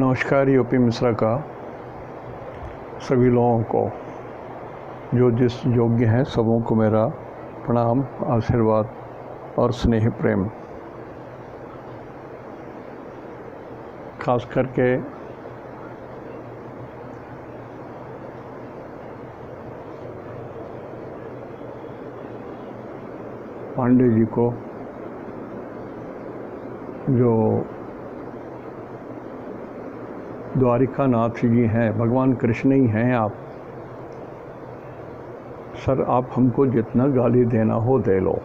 नमस्कार। यूपी मिश्रा का सभी लोगों को, जो जिस योग्य हैं सबों को मेरा प्रणाम, आशीर्वाद और स्नेह प्रेम। खास करके पांडे जी को, जो द्वारिका नाथ जी हैं, भगवान कृष्ण ही हैं आप। सर, आप हमको जितना गाली देना हो दे लो,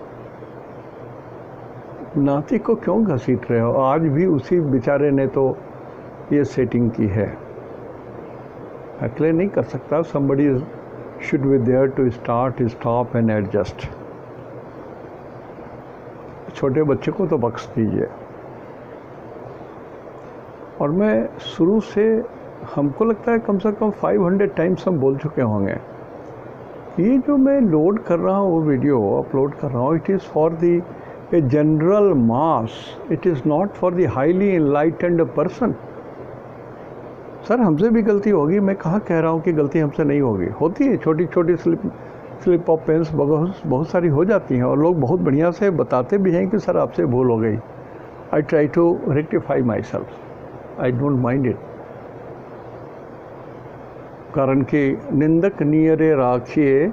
नाती को क्यों घसीट रहे हो? आज भी उसी बेचारे ने तो ये सेटिंग की है। अकेले नहीं कर सकता। somebody should be there to start, stop and adjust। छोटे बच्चे को तो बख्श दीजिए। और मैं शुरू से, हमको लगता है कम से कम 500 टाइम्स हम बोल चुके होंगे, ये जो मैं लोड कर रहा हूँ, वो वीडियो अपलोड कर रहा हूँ, it is for the a general mass, it is not for the highly enlightened person. Sir, हमसे भी गलती होगी, मैं कहाँ कह रहा हूँ कि गलती हमसे नहीं होगी, होती है। छोटी छोटी स्लिप ऑफ पेन्स बहुत सारी हो जाती हैं, और लोग बहुत बढ़िया से बताते भी हैं कि सर आपसे भूल हो गई। I try to rectify my self, I don't mind it. कारण कि निंदक नियरे राखिए,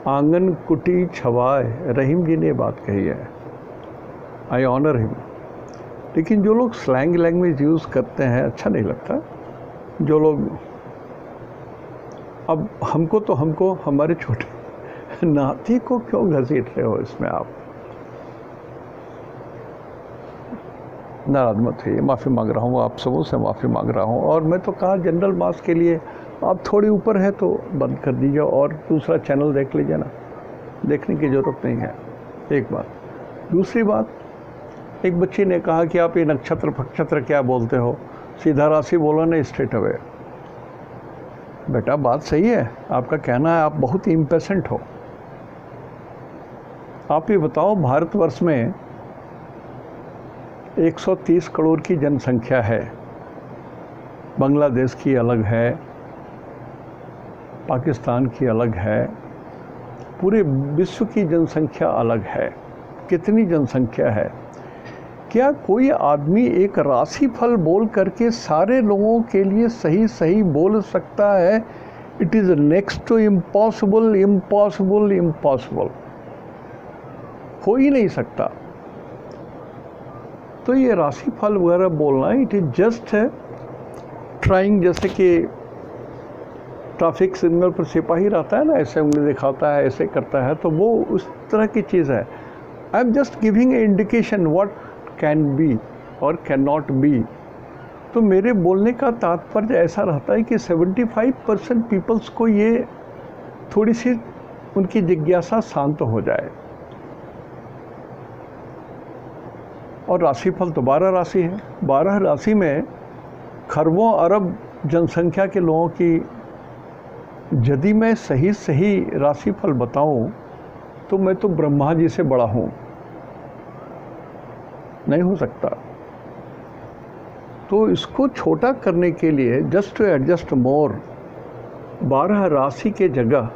आंगन कुटी छवाए, रहीम जी ने बात कही है। I honour him. लेकिन जो लोग स्लैंग लैंग्वेज यूज़ करते हैं, अच्छा नहीं लगता। जो लोग, अब हमको हमारे छोटे नाती को क्यों घसीट रहे हो इसमें आप? नाराज मत होइए, माफ़ी मांग रहा हूँ, आप सबों से माफ़ी मांग रहा हूँ। और मैं तो कहा जनरल मास के लिए आप थोड़ी ऊपर है तो बंद कर दीजिए और दूसरा चैनल देख लीजिए ना, देखने की ज़रूरत नहीं है। एक बात। दूसरी बात, एक बच्ची ने कहा कि आप ये नक्षत्र फक्षत्र क्या बोलते हो, सीधा राशि बोलो ना स्ट्रेट अवे। बेटा, बात सही है, आपका कहना है, आप बहुत ही इम्पेशेंट हो। आप ये बताओ, भारतवर्ष में 130 करोड़ की जनसंख्या है, बांग्लादेश की अलग है, पाकिस्तान की अलग है, पूरे विश्व की जनसंख्या अलग है। कितनी जनसंख्या है? क्या कोई आदमी एक राशिफल बोल करके सारे लोगों के लिए सही सही बोल सकता है? It is next to impossible, impossible, impossible. हो ही नहीं सकता। तो ये राशिफल वगैरह बोलना, इट इज़ जस्ट ट्राइंग। जैसे कि ट्रैफिक सिग्नल पर सिपाही रहता है ना, ऐसे उंगली दिखाता है, ऐसे करता है, तो वो उस तरह की चीज़ है। I am just giving a indication what can be और कैन नॉट बी। तो मेरे बोलने का तात्पर्य ऐसा रहता है कि 75% पीपल्स को ये थोड़ी सी उनकी जिज्ञासा शांत हो जाए। और राशिफल तो 12 राशि है। 12 राशि में खरबों अरब जनसंख्या के लोगों की यदि मैं सही सही राशिफल बताऊं, तो मैं तो ब्रह्मा जी से बड़ा हूं। नहीं हो सकता। तो इसको छोटा करने के लिए, जस्ट टू एडजस्ट मोर, 12 राशि के जगह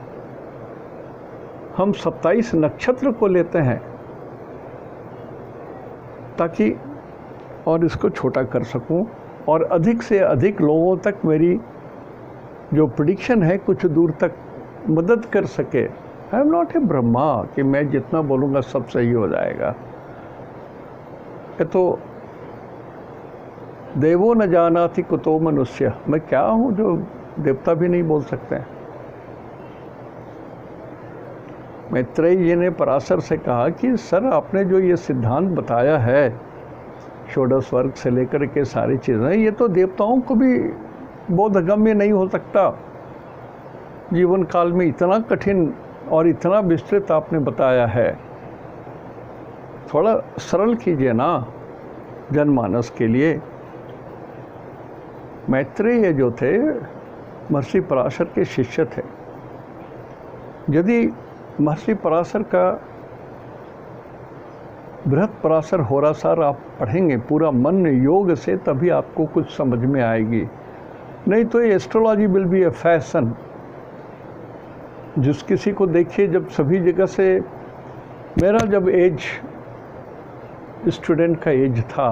हम 27 नक्षत्र को लेते हैं, ताकि और इसको छोटा कर सकूं और अधिक से अधिक लोगों तक मेरी जो प्रेडिक्शन है कुछ दूर तक मदद कर सके। I am not a Brahma कि मैं जितना बोलूँगा सब सही हो जाएगा। ये तो देवो न जानाति कुतो मनुष्य, मैं क्या हूँ जो देवता भी नहीं बोल सकते हैं। मैत्रेय जी ने पराशर से कहा कि सर, आपने जो ये सिद्धांत बताया है, षोडश वर्ग से लेकर के सारी चीज़ें, ये तो देवताओं को भी बोधगम्य नहीं हो सकता। जीवन काल में इतना कठिन और इतना विस्तृत आपने बताया है, थोड़ा सरल कीजिए ना जनमानस के लिए। मैत्रेय जो थे महर्षि पराशर के शिष्य थे। यदि महर्षि पराशर का बृहत पराशर होरासार आप पढ़ेंगे पूरा मन योग से, तभी आपको कुछ समझ में आएगी। नहीं तो ये astrology will be A fashion. जिस किसी को देखिए, जब सभी जगह से, मेरा जब एज स्टूडेंट का एज था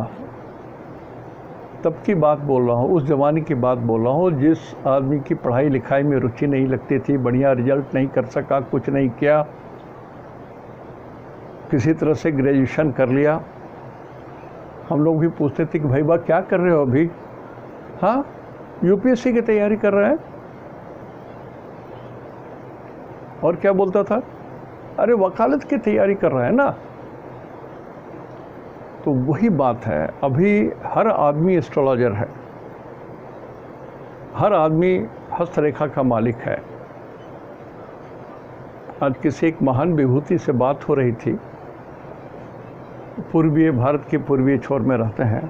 तब की बात बोल रहा हूँ, उस ज़माने की बात बोल रहा हूँ, जिस आदमी की पढ़ाई लिखाई में रुचि नहीं लगती थी, बढ़िया रिजल्ट नहीं कर सका, कुछ नहीं किया, किसी तरह से ग्रेजुएशन कर लिया, हम लोग भी पूछते थे कि भाई बा क्या कर रहे हो अभी? हाँ, यूपीएससी की तैयारी कर रहे हैं। और क्या बोलता था? अरे वकालत की तैयारी कर रहा है ना। तो वही बात है, अभी हर आदमी एस्ट्रोलॉजर है, हर आदमी हस्तरेखा का मालिक है। आज किसी एक महान विभूति से बात हो रही थी, पूर्वीय भारत के पूर्वीय छोर में रहते हैं,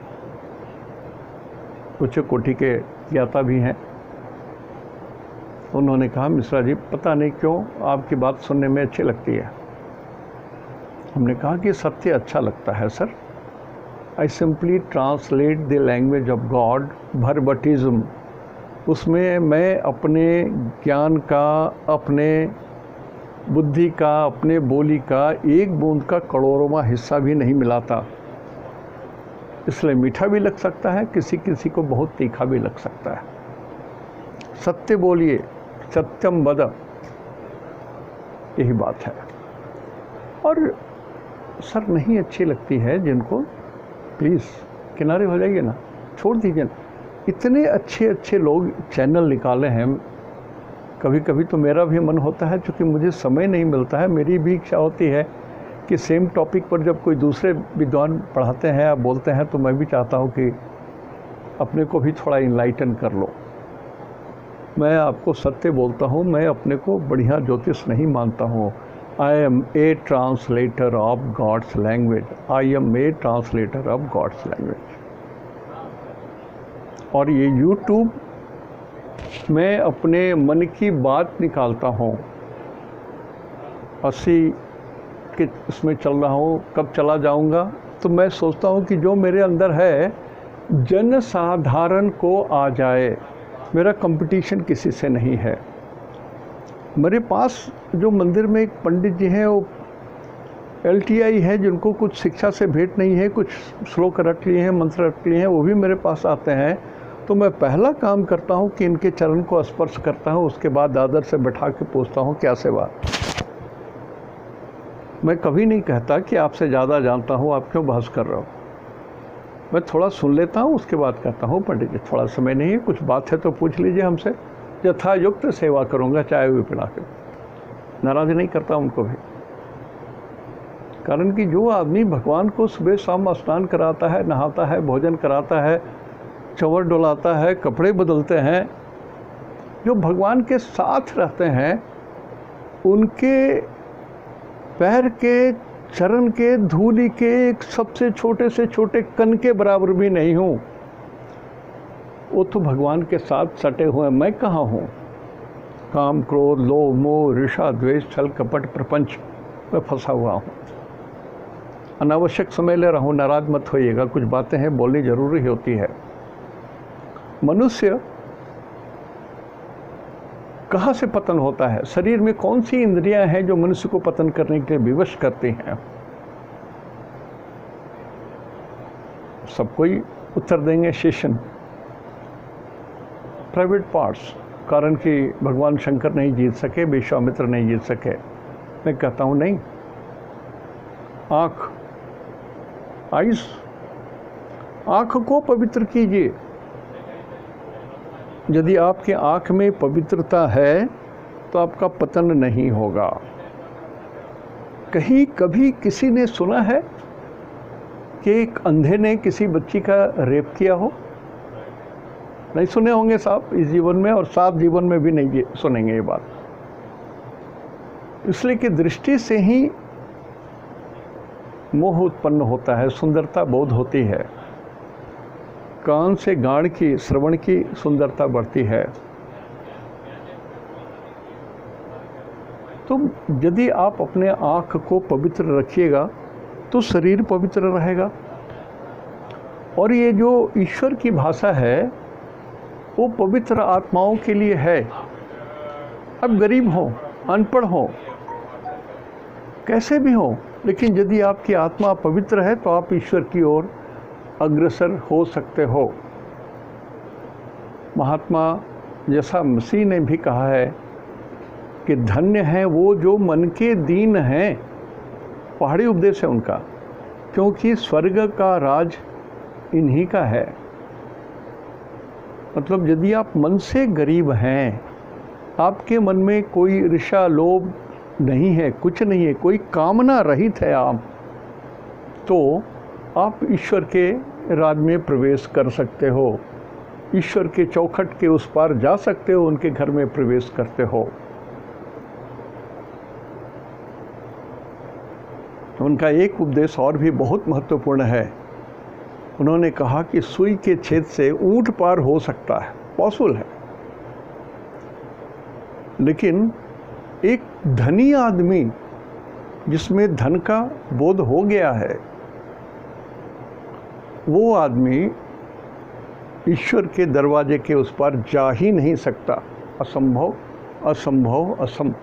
उच्च कोटि के ज्ञाता भी हैं। उन्होंने कहा, मिश्रा जी पता नहीं क्यों आपकी बात सुनने में अच्छी लगती है। हमने कहा कि सत्य अच्छा लगता है sir. I simply translate the language of God verbatimism. उसमें मैं अपने ज्ञान का, अपने बुद्धि का, अपने बोली का एक बूंद का करोड़वां हिस्सा भी नहीं मिलाता। इसलिए मीठा भी लग सकता है, किसी किसी को बहुत तीखा भी लग सकता है। सत्य बोलिए, सत्यम वद, यही बात है। और सर नहीं अच्छी लगती है जिनको, प्लीज़ किनारे हो जाइए ना, छोड़ दीजिए ना। इतने अच्छे अच्छे लोग चैनल निकाले हैं, कभी कभी तो मेरा भी मन होता है, क्योंकि मुझे समय नहीं मिलता है, मेरी भी इच्छा होती है कि सेम टॉपिक पर जब कोई दूसरे विद्वान पढ़ाते हैं या बोलते हैं तो मैं भी चाहता हूँ कि अपने को भी थोड़ा इनलाइटन कर लो। मैं आपको सत्य बोलता हूँ, मैं अपने को बढ़िया ज्योतिष नहीं मानता हूँ। I am a translator of God's language, I am a translator of God's language. और ये यूट्यूब मैं अपने मन की बात निकालता हूँ। 80 के इसमें चल रहा हूँ, कब चला जाऊँगा, तो मैं सोचता हूँ कि जो मेरे अंदर है जन साधारण को आ जाए। मेरा कंपटीशन किसी से नहीं है। मेरे पास जो मंदिर में एक पंडित जी हैं, वो LTI है, जिनको कुछ शिक्षा से भेंट नहीं है, कुछ श्लोक रट लिए हैं, मंत्र रट लिए हैं, वो भी मेरे पास आते हैं। तो मैं पहला काम करता हूँ कि इनके चरण को स्पर्श करता हूँ, उसके बाद दादर से बैठा के पूछता हूँ क्या सेवा। मैं कभी नहीं कहता कि आपसे ज़्यादा जानता हूँ, आप क्यों बहस कर रहे हो। मैं थोड़ा सुन लेता हूँ, उसके बाद कहता हूँ पंडित जी थोड़ा समय नहीं है, कुछ बात है तो पूछ लीजिए हमसे, यथायुक्त सेवा करूँगा, चाय भी पिला के। नाराज़ नहीं करता उनको भी। कारण कि जो आदमी भगवान को सुबह शाम स्नान कराता है, नहाता है, भोजन कराता है, चंवर डुलाता है, कपड़े बदलते हैं, जो भगवान के साथ रहते हैं, उनके पैर के, चरण के, धूलि के एक सबसे छोटे से छोटे कण के बराबर भी नहीं हूँ। वो तो भगवान के साथ सटे हुए, मैं कहाँ हूँ। काम, क्रोध, लोभ, मोह, ईर्ष्या, द्वेष, छल, कपट, प्रपंच में फंसा हुआ हूँ। अनावश्यक समय ले रहा हूँ, नाराज मत होइएगा, कुछ बातें हैं बोलनी जरूरी होती है। मनुष्य कहाँ से पतन होता है? शरीर में कौन सी इंद्रियां हैं जो मनुष्य को पतन करने के लिए विवश करती हैं? सब कोई उत्तर देंगे शेषन, प्राइवेट पार्ट्स। कारण कि भगवान शंकर नहीं जीत सके, विश्वामित्र नहीं जीत सके। मैं कहता हूँ नहीं, आँख, आइस, आँख को पवित्र कीजिए। यदि आपके आँख में पवित्रता है तो आपका पतन नहीं होगा। कहीं कभी किसी ने सुना है कि एक अंधे ने किसी बच्ची का रेप किया हो? नहीं सुने होंगे साहब इस जीवन में, और सात जीवन में भी नहीं सुनेंगे ये बात। इसलिए कि दृष्टि से ही मोह उत्पन्न होता है, सुंदरता बोध होती है। कान से गाढ़ की, श्रवण की सुंदरता बढ़ती है। तो यदि आप अपने आँख को पवित्र रखिएगा तो शरीर पवित्र रहेगा। और ये जो ईश्वर की भाषा है वो पवित्र आत्माओं के लिए है। अब गरीब हो, अनपढ़ हो, कैसे भी हो, लेकिन यदि आपकी आत्मा पवित्र है तो आप ईश्वर की ओर अग्रसर हो सकते हो। महात्मा यीशु मसीह ने भी कहा है कि धन्य है वो जो मन के दीन हैं, पहाड़ी उपदेश है उनका, क्योंकि स्वर्ग का राज इन्हीं का है। मतलब यदि आप मन से गरीब हैं, आपके मन में कोई ईर्ष्या लोभ नहीं है, कुछ नहीं है, कोई कामना रहित है आप, तो आप ईश्वर के राज में प्रवेश कर सकते हो, ईश्वर के चौखट के उस पार जा सकते हो, उनके घर में प्रवेश करते हो। उनका एक उपदेश और भी बहुत महत्वपूर्ण है। उन्होंने कहा कि सुई के छेद से ऊंट पार हो सकता है, पॉसिबल है, लेकिन एक धनी आदमी जिसमें धन का बोध हो गया है, वो आदमी ईश्वर के दरवाजे के उस पार जा ही नहीं सकता। असंभव, असंभव, असंभव।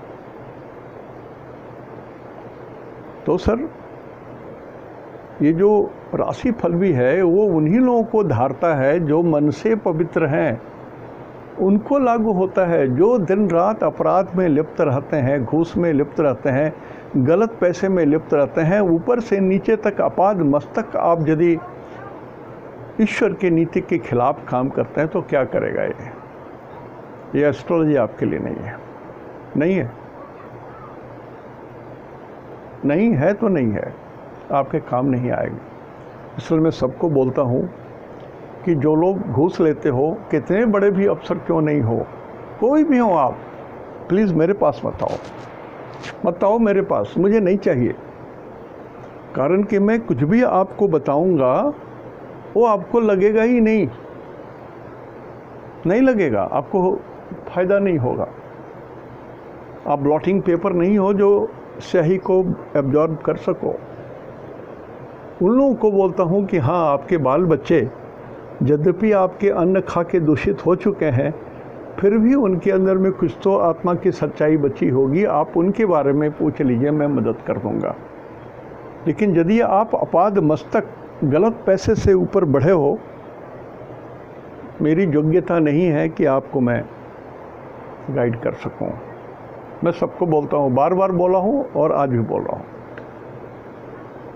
तो सर, ये जो राशि फल भी है वो उन्हीं लोगों को धारता है जो मन से पवित्र हैं, उनको लागू होता है। जो दिन रात अपराध में लिप्त रहते हैं, घूस में लिप्त रहते हैं, गलत पैसे में लिप्त रहते हैं, ऊपर से नीचे तक अपाद मस्तक आप यदि ईश्वर के नीति के खिलाफ काम करते हैं तो क्या करेगा ये एस्ट्रोलॉजी आपके लिए नहीं है। नहीं है, नहीं है तो नहीं है, आपके काम नहीं आएगी। इसलिए मैं सबको बोलता हूँ कि जो लोग घूस लेते हो, कितने बड़े भी अफसर क्यों नहीं हो, कोई भी हो आप, प्लीज़ मेरे पास मत आओ मेरे पास, मुझे नहीं चाहिए। कारण कि मैं कुछ भी आपको बताऊंगा वो आपको लगेगा ही नहीं लगेगा, आपको फ़ायदा नहीं होगा। आप ब्लॉटिंग पेपर नहीं हो जो स्याही को एब्जॉर्ब कर सको। उन लोगों को बोलता हूँ कि हाँ, आपके बाल बच्चे यद्यपि आपके अन्न खा के दूषित हो चुके हैं, फिर भी उनके अंदर में कुछ तो आत्मा की सच्चाई बची होगी, आप उनके बारे में पूछ लीजिए, मैं मदद कर दूंगा। लेकिन यदि आप अपाद मस्तक गलत पैसे से ऊपर बढ़े हो, मेरी योग्यता नहीं है कि आपको मैं गाइड कर सकूं। मैं सबको बोलता हूँ, बार बार बोला हूँ और आज भी बोल रहा हूँ।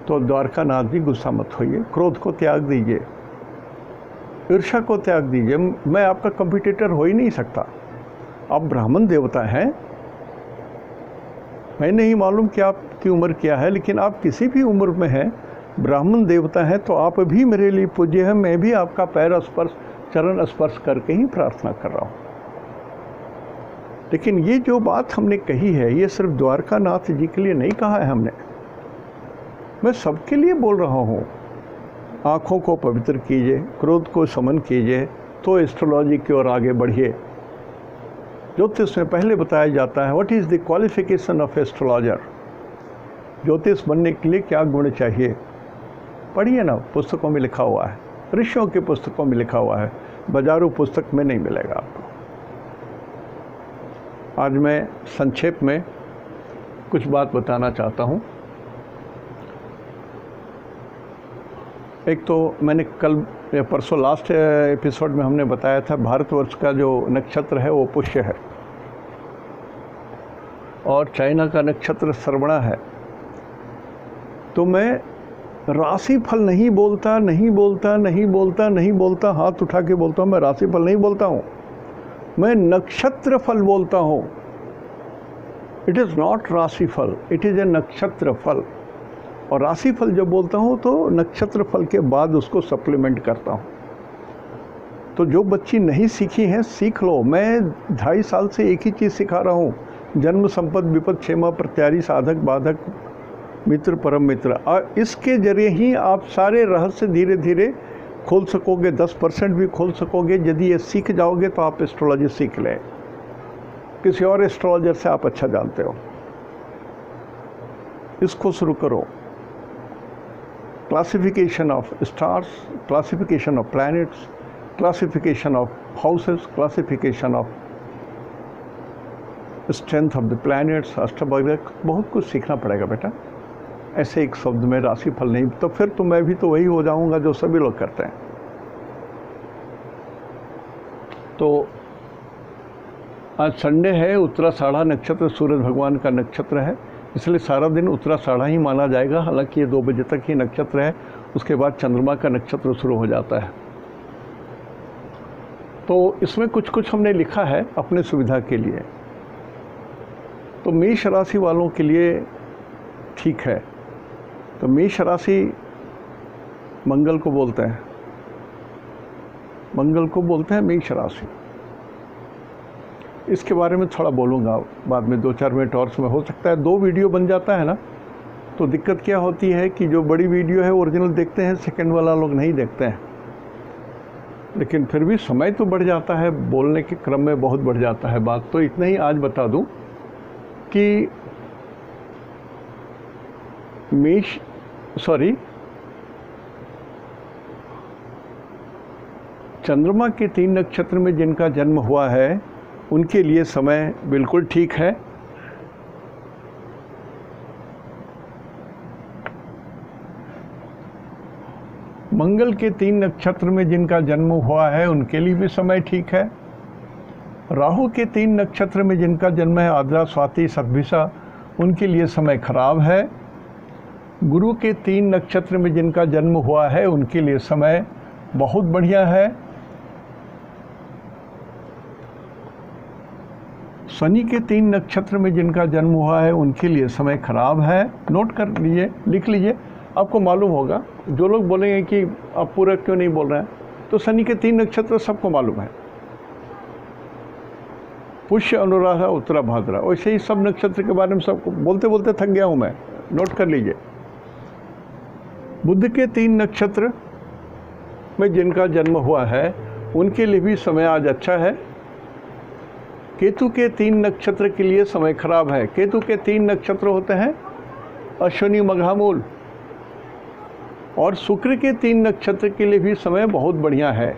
तो द्वारका नाथ जी, गुस्सा मत होइए, क्रोध को त्याग दीजिए, ईर्ष्या को त्याग दीजिए। मैं आपका कंपटीटर हो ही नहीं सकता। आप ब्राह्मण देवता हैं, मैं नहीं मालूम कि आपकी उम्र क्या है, लेकिन आप किसी भी उम्र में हैं, ब्राह्मण देवता हैं, तो आप भी मेरे लिए पूज्य हैं। मैं भी आपका पैर स्पर्श, चरण स्पर्श करके ही प्रार्थना कर रहा हूँ। लेकिन ये जो बात हमने कही है, ये सिर्फ द्वारका नाथ जी के लिए नहीं कहा है हमने, मैं सबके लिए बोल रहा हूँ। आँखों को पवित्र कीजिए, क्रोध को समन कीजिए, तो एस्ट्रोलॉजी की ओर आगे बढ़िए। ज्योतिष में पहले बताया जाता है what is the qualification of astrologer, ज्योतिष बनने के लिए क्या गुण चाहिए। पढ़िए ना, पुस्तकों में लिखा हुआ है, ऋषियों की पुस्तकों में लिखा हुआ है, बाजारू पुस्तक में नहीं मिलेगा आपको। आज मैं संक्षेप में कुछ बात बताना चाहता हूँ। एक तो मैंने कल या परसों लास्ट एपिसोड में हमने बताया था, भारतवर्ष का जो नक्षत्र है वो पुष्य है और चाइना का नक्षत्र श्रवणा है। तो मैं राशिफल नहीं बोलता, हाथ उठा के बोलता हूँ, मैं राशिफल नहीं बोलता हूँ, मैं नक्षत्र फल बोलता हूँ। इट इज़ नॉट राशिफल, इट इज़ ए नक्षत्र फल। और राशिफल जब बोलता हूँ तो नक्षत्र फल के बाद उसको सप्लीमेंट करता हूँ। तो जो बच्ची नहीं सीखी हैं, सीख लो। मैं 2.5 साल से एक ही चीज़ सिखा रहा हूँ, जन्म संपद विपद क्षेमा प्रत्यारी साधक बाधक मित्र परम मित्र। और इसके जरिए ही आप सारे रहस्य धीरे धीरे खोल सकोगे, 10% भी खोल सकोगे। यदि ये सीख जाओगे तो आप एस्ट्रोलॉजी सीख लें, किसी और एस्ट्रोलॉजर से आप अच्छा जानते हो, इसको शुरू करो। classification of stars, classification of planets, classification of houses, classification of strength of the planets, अष्टवर्ग, बहुत कुछ सीखना पड़ेगा बेटा। ऐसे एक शब्द में राशिफल नहीं, तो फिर तो मैं भी तो वही हो जाऊंगा जो सभी लोग करते हैं। तो आज संडे है, उत्तराषाढ़ा नक्षत्र सूरज भगवान का नक्षत्र है, इसलिए सारा दिन उत्तराषाढ़ा ही माना जाएगा। हालांकि ये 2 बजे तक ही नक्षत्र है, उसके बाद चंद्रमा का नक्षत्र शुरू हो जाता है। तो इसमें कुछ कुछ हमने लिखा है अपने सुविधा के लिए। तो मेष राशि वालों के लिए ठीक है। तो मेष राशि मंगल को बोलते हैं, मंगल को बोलते हैं मेष राशि। इसके बारे में थोड़ा बोलूँगा बाद में 2-4 मिनट और, समय हो सकता है 2 वीडियो बन जाता है ना। तो दिक्कत क्या होती है कि जो बड़ी वीडियो है ओरिजिनल देखते हैं, सेकंड वाला लोग नहीं देखते हैं। लेकिन फिर भी समय तो बढ़ जाता है, बोलने के क्रम में बहुत बढ़ जाता है बात। तो इतना ही आज बता दूं कि चंद्रमा के 3 नक्षत्र में जिनका जन्म हुआ है उनके लिए समय बिल्कुल ठीक है। मंगल के 3 नक्षत्र में जिनका जन्म हुआ है उनके लिए भी समय ठीक है। राहु के 3 नक्षत्र में जिनका जन्म है, आद्रा, स्वाति, शतभिषा, उनके लिए समय खराब है। गुरु के 3 नक्षत्र में जिनका जन्म हुआ है उनके लिए समय बहुत बढ़िया है। शनि के 3 नक्षत्र में जिनका जन्म हुआ है उनके लिए समय खराब है। नोट कर लीजिए, लिख लीजिए, आपको मालूम होगा। जो लोग बोलेंगे कि आप पूरा क्यों नहीं बोल रहे हैं, तो शनि के 3 नक्षत्र सबको मालूम है, पुष्य, अनुराधा, उत्तरा, भाद्रा। वैसे ही सब नक्षत्र के बारे में सबको बोलते बोलते थक गया हूँ मैं, नोट कर लीजिए। बुध के 3 नक्षत्र में जिनका जन्म हुआ है उनके लिए भी समय आज अच्छा है। केतु के 3 नक्षत्र के लिए समय खराब है। केतु के 3 नक्षत्र होते हैं अश्विनी, मघा, मूल। और शुक्र के 3 नक्षत्र के लिए भी समय बहुत बढ़िया है।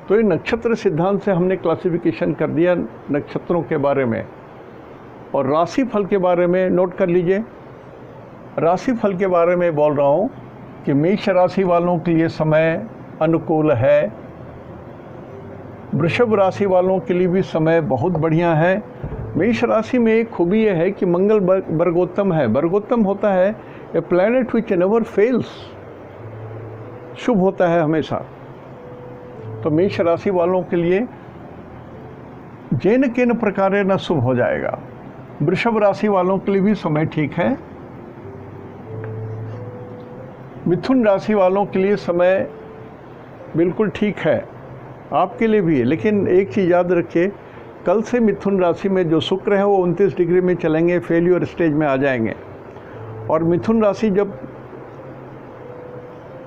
तो ये नक्षत्र सिद्धांत से हमने क्लासिफिकेशन कर दिया नक्षत्रों के बारे में। और राशिफल के बारे में नोट कर लीजिए। राशिफल के बारे में बोल रहा हूँ कि मेष राशि वालों के लिए समय अनुकूल है। वृषभ राशि वालों के लिए भी समय बहुत बढ़िया है। मेष राशि में एक खूबी यह है कि मंगल वर्गोत्तम है। वर्गोत्तम होता है ए प्लैनेट विच नेवर फेल्स, शुभ होता है हमेशा। तो मेष राशि वालों के लिए जेन केन प्रकारे न शुभ हो जाएगा। वृषभ राशि वालों के लिए भी समय ठीक है। मिथुन राशि वालों के लिए समय बिल्कुल ठीक है, आपके लिए भी है। लेकिन एक चीज़ याद रखिए, कल से मिथुन राशि में जो शुक्र है वो 29 डिग्री में चलेंगे, फेल्यूर स्टेज में आ जाएंगे। और मिथुन राशि जब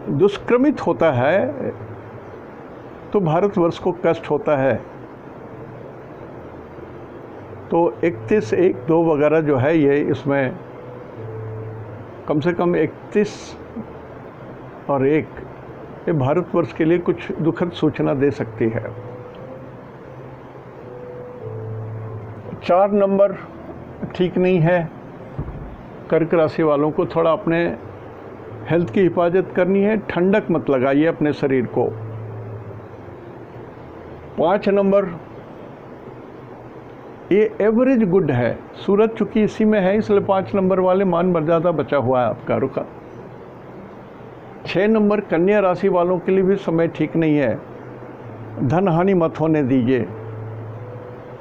दुष्क्रमित होता है तो भारतवर्ष को कष्ट होता है। तो 31, 1, 2 वगैरह जो है ये, इसमें कम से कम 31 और 1 ये भारतवर्ष के लिए कुछ दुखद सूचना दे सकती है। 4 नंबर ठीक नहीं है। कर्क राशि वालों को थोड़ा अपने हेल्थ की हिफाजत करनी है, ठंडक मत लगाइए अपने शरीर को। 5 नंबर ये एवरेज गुड है। सूरज चूंकि इसी में है इसलिए 5 नंबर वाले मान मर्यादा बचा हुआ है आपका, रुका। 6 नंबर कन्या राशि वालों के लिए भी समय ठीक नहीं है। धन हानि मत होने दीजिए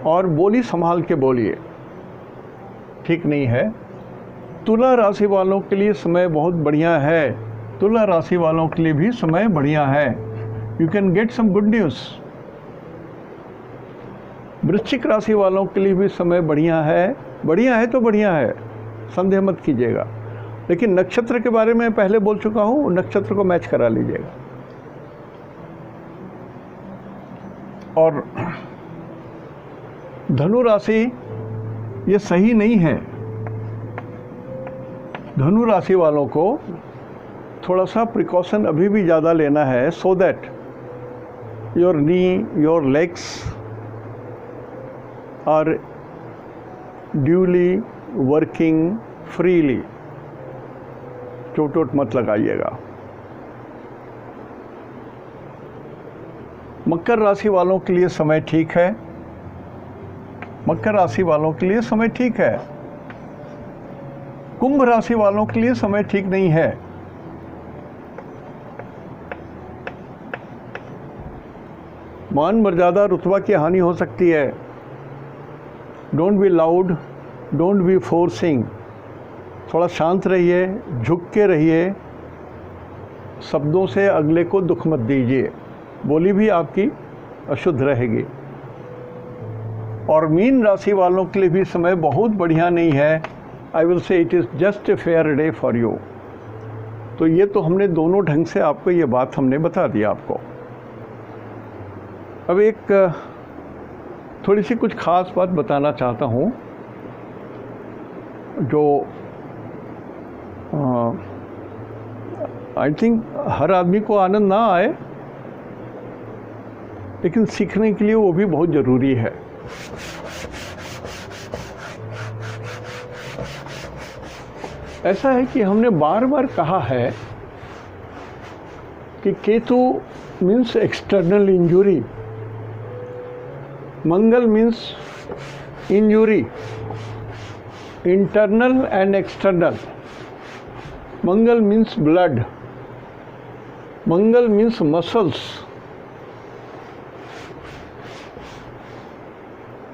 और बोली संभाल के बोलिए, ठीक नहीं है। तुला राशि वालों के लिए समय बहुत बढ़िया है। तुला राशि वालों के लिए भी समय बढ़िया है। You can get some good news. वृश्चिक राशि वालों के लिए भी समय बढ़िया है। बढ़िया है तो बढ़िया है, संदेह मत कीजिएगा। लेकिन नक्षत्र के बारे में पहले बोल चुका हूँ, नक्षत्र को मैच करा लीजिएगा। और धनु राशि ये सही नहीं है। धनु राशि वालों को थोड़ा सा प्रिकॉशन अभी भी ज़्यादा लेना है, so that your knee, your legs are duly working freely. चोट वोट मत लगाइएगा। मकर राशि वालों के लिए समय ठीक है। मकर राशि वालों के लिए समय ठीक है। कुंभ राशि वालों के लिए समय ठीक नहीं है। मान मर्यादा रुतबा की हानि हो सकती है। Don't be loud, don't be forcing. थोड़ा शांत रहिए, झुक के रहिए, शब्दों से अगले को दुख मत दीजिए, बोली भी आपकी अशुद्ध रहेगी। और मीन राशि वालों के लिए भी समय बहुत बढ़िया नहीं है। I will say it is just a fair day for you. तो ये तो हमने दोनों ढंग से आपको ये बात हमने बता दी आपको। अब एक थोड़ी सी कुछ खास बात बताना चाहता हूँ जो आई थिंक हर आदमी को आनंद ना आए, लेकिन सीखने के लिए वो भी बहुत ज़रूरी है। ऐसा है कि हमने बार बार कहा है कि Ketu means external injury, Mangal means injury, internal and external. Mangal means blood, Mangal means muscles.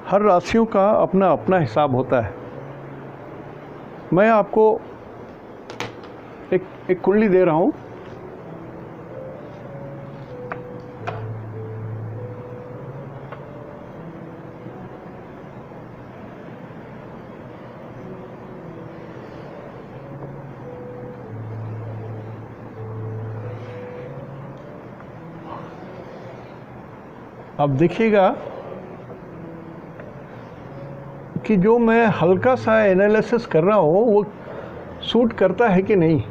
हर राशियों का अपना अपना हिसाब होता है। मैं आपको एक कुंडली दे रहा हूँ। अब देखिएगा कि जो मैं हल्का सा एनालिसिस कर रहा हूँ वो सूट करता है कि नहीं।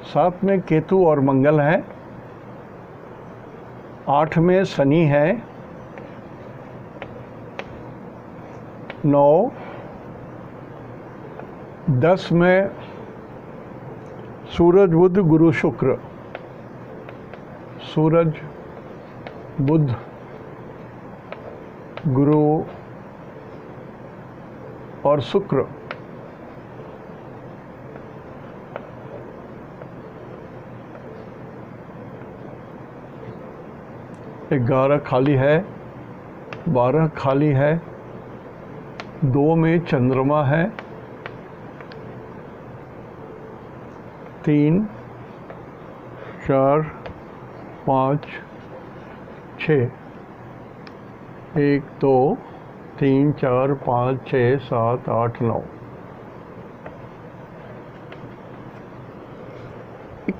साथ में केतु और मंगल है, 8 में शनि है, 9, 10 में सूरज बुध गुरु शुक्र, सूरज बुध गुरु और शुक्र। 11 खाली है, 12 खाली है, 2 में चंद्रमा है, 3, 4, 5, 6, 1, 2, 3, 4, 5, 6, 7, 8, 9।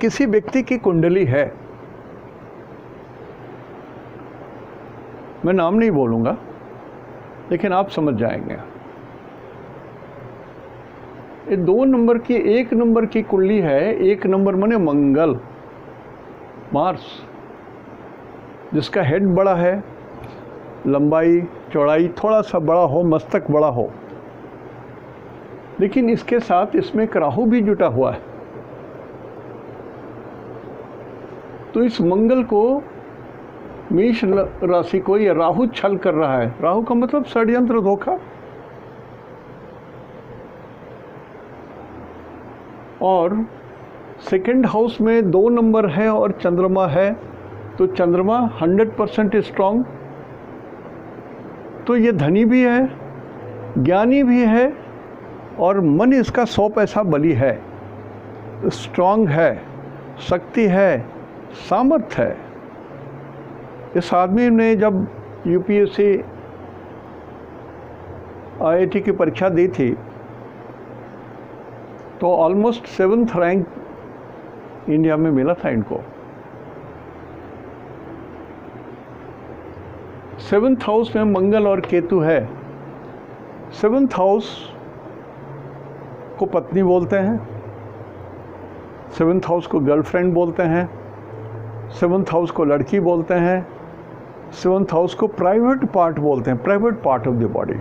किसी व्यक्ति की कुंडली है, मैं नाम नहीं बोलूँगा लेकिन आप समझ जाएंगे। ये 2 नंबर की 1 नंबर की कुंडली है। 1 नंबर माने मंगल, मार्स, जिसका हेड बड़ा है, लंबाई चौड़ाई थोड़ा सा बड़ा हो, मस्तक बड़ा हो, लेकिन इसके साथ इसमें एक राहु भी जुटा हुआ है। तो इस मंगल को मेष राशि को ये राहु छल कर रहा है। राहु का मतलब षड्यंत्र, धोखा। और सेकंड हाउस में 2 नंबर है और चंद्रमा है, तो चंद्रमा 100% स्ट्रांग। तो ये धनी भी है, ज्ञानी भी है और मन इसका 100 पैसा बली है, स्ट्रांग है, शक्ति है, सामर्थ्य है। इस आदमी ने जब यूपीएससी IIT की परीक्षा दी थी तो ऑलमोस्ट 7th रैंक इंडिया में मिला था इनको। 7th हाउस में मंगल और केतु है। 7th हाउस को पत्नी बोलते हैं, 7th हाउस को गर्लफ्रेंड बोलते हैं, 7th हाउस को लड़की बोलते हैं, 7th हाउस को प्राइवेट पार्ट बोलते हैं, private part of the body.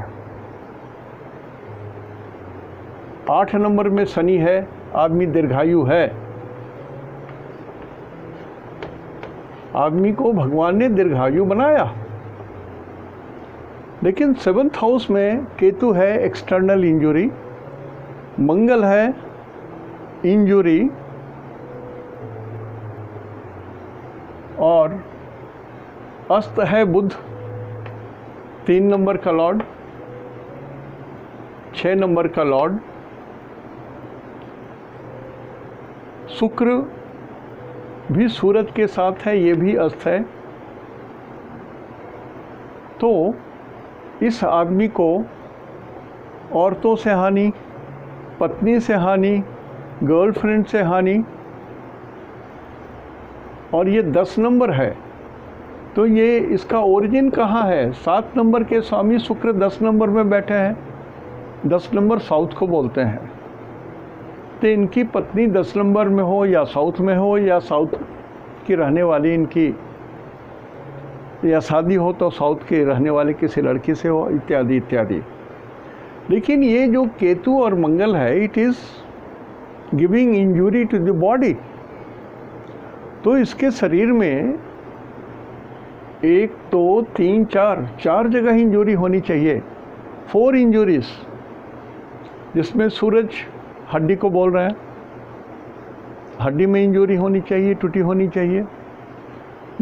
8 number में शनि है, आदमी दीर्घायु है। आदमी को भगवान ने दीर्घायु बनाया, लेकिन 7th हाउस में केतु है, एक्सटर्नल इंजुरी, मंगल है इंजुरी, और अस्त है बुध 3 नंबर का लॉर्ड, 6 नंबर का लॉर्ड। शुक्र भी सूरज के साथ है, ये भी अस्त है। तो इस आदमी को औरतों से हानि, पत्नी से हानि, गर्लफ्रेंड से हानि, और ये 10 नंबर है। तो ये इसका ओरिजिन कहाँ है? 7 नंबर के स्वामी शुक्र 10 नंबर में बैठे हैं। 10 नंबर साउथ को बोलते हैं। तो इनकी पत्नी 10 नंबर में हो या साउथ में हो, या साउथ की रहने वाली इनकी, या शादी हो तो साउथ के रहने वाले किसी लड़की से हो, इत्यादि इत्यादि। लेकिन ये जो केतु और मंगल है, it is giving injury to the body. तो इसके शरीर में 1 2 3 4 जगह इंजुरी होनी चाहिए, 4 इंजुरीज, जिसमें सूरज हड्डी को बोल रहे हैं, हड्डी में इंजुरी होनी चाहिए, टूटी होनी चाहिए।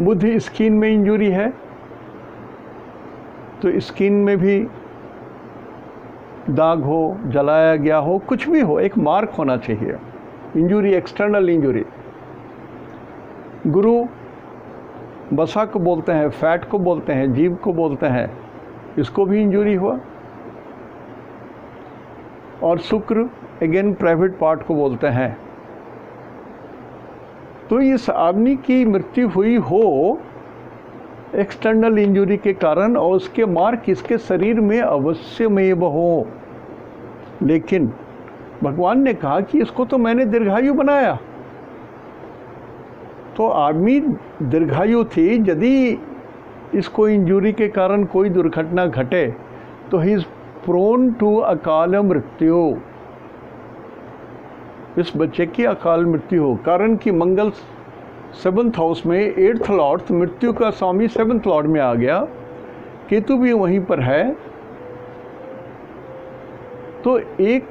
बुध स्किन में इंजुरी है, तो स्किन में भी दाग हो, जलाया गया हो, कुछ भी हो, एक मार्क होना चाहिए। Injury, external injury. गुरु बसा को बोलते हैं, फैट को बोलते हैं, जीभ को बोलते हैं, इसको भी इंजुरी हुआ। और शुक्र अगेन प्राइवेट पार्ट को बोलते हैं। तो इस आदमी की मृत्यु हुई हो एक्सटर्नल इंजुरी के कारण, और उसके मार्क इसके शरीर में अवश्यमेव हो। लेकिन भगवान ने कहा कि इसको तो मैंने दीर्घायु बनाया। तो आदमी दीर्घायु थी, यदि इसको इंजुरी के कारण कोई दुर्घटना घटे तो ही इज प्रोन टू अकाल मृत्यु। इस बच्चे की अकाल मृत्यु हो, कारण कि मंगल 7th हाउस में 8th लॉर्ड, मृत्यु का स्वामी 7th लॉर्ड में आ गया, केतु भी वहीं पर है। तो एक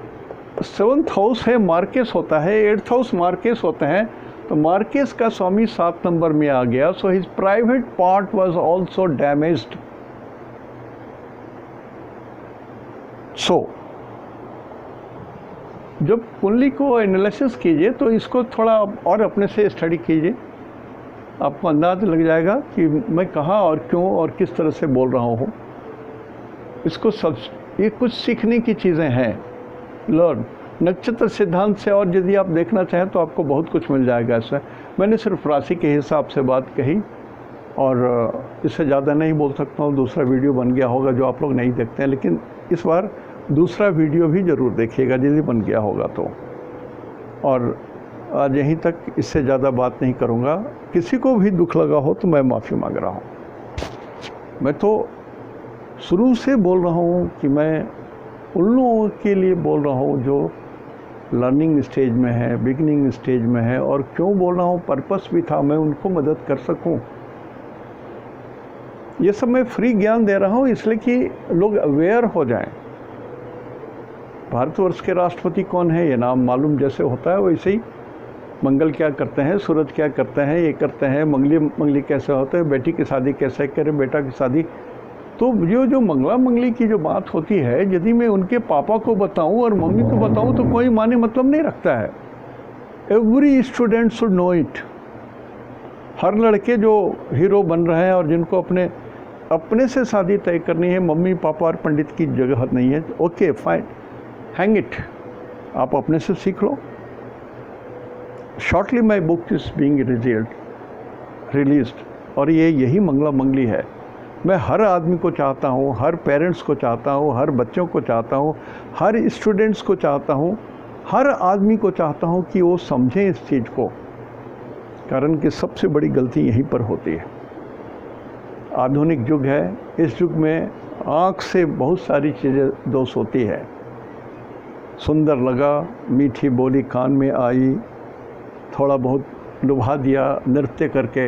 7th हाउस है, मार्केस होता है, 8th हाउस मार्केस होते हैं, तो मार्केस का स्वामी 7 नंबर में आ गया। So his private part was also damaged. So जब कुंडली को एनालिसिस कीजिए तो इसको थोड़ा और अपने से स्टडी कीजिए, आपको अंदाज लग जाएगा कि मैं कहाँ और क्यों और किस तरह से बोल रहा हूँ। इसको सब, ये कुछ सीखने की चीज़ें हैं, लर्न। नक्षत्र सिद्धांत से और यदि आप देखना चाहें तो आपको बहुत कुछ मिल जाएगा इससे। मैंने सिर्फ राशि के हिसाब से बात कही, और इससे ज़्यादा नहीं बोल सकता हूँ। दूसरा वीडियो बन गया होगा जो आप लोग नहीं देखते हैं, लेकिन इस बार दूसरा वीडियो भी ज़रूर देखिएगा यदि बन गया होगा तो। और आज यहीं तक, इससे ज़्यादा बात नहीं करूँगा। किसी को भी दुख लगा हो तो मैं माफ़ी मांग रहा हूँ। मैं तो शुरू से बोल रहा हूँ कि मैं उन लोगों के लिए बोल रहा हूँ जो लर्निंग स्टेज में है, बिगनिंग स्टेज में है। और क्यों बोल रहा हूँ, पर्पस भी था, मैं उनको मदद कर सकूँ। ये सब मैं फ्री ज्ञान दे रहा हूँ इसलिए कि लोग अवेयर हो जाएं। भारतवर्ष के राष्ट्रपति कौन है ये नाम मालूम जैसे होता है, वैसे ही मंगल क्या करते हैं, सूरज क्या करते हैं, ये करते हैं, मंगली कैसे होते हैं, बेटी की शादी कैसे करें, बेटा की शादी। तो जो मंगला मंगली की जो बात होती है, यदि मैं उनके पापा को बताऊं और मम्मी को बताऊं तो कोई माने मतलब नहीं रखता है। Every student should know it. हर लड़के जो हीरो बन रहे हैं और जिनको अपने अपने से शादी तय करनी है, मम्मी पापा और पंडित की जगह नहीं है। ओके फाइन, हैंग इट, आप अपने से सीख लो। Shortly my book is being released, और ये यही मंगला मंगली है। मैं हर आदमी को चाहता हूँ, हर पेरेंट्स को चाहता हूँ, हर बच्चों को चाहता हूँ, हर स्टूडेंट्स को चाहता हूँ, हर आदमी को चाहता हूँ कि वो समझें इस चीज़ को, कारण कि सबसे बड़ी गलती यहीं पर होती है। आधुनिक युग है, इस युग में आँख से बहुत सारी चीज़ें दोष होती है। सुंदर लगा, मीठी बोली कान में आई, थोड़ा बहुत लुभा दिया नृत्य करके,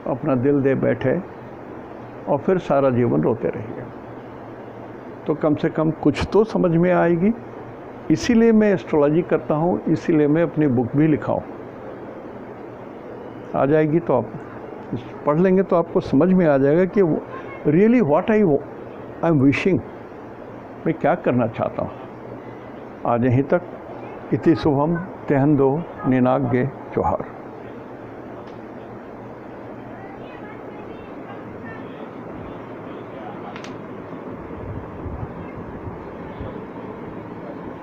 अपना दिल दे बैठे और फिर सारा जीवन रोते रहिए। तो कम से कम कुछ तो समझ में आएगी। इसीलिए मैं एस्ट्रोलॉजी करता हूँ, इसीलिए मैं अपनी बुक भी लिखाऊँ। आ जाएगी तो आप पढ़ लेंगे तो आपको समझ में आ जाएगा कि really what I am wishing, मैं क्या करना चाहता हूँ। आज यहीं तक। इति शुभम तेहन दो निनाग्गे जोहार।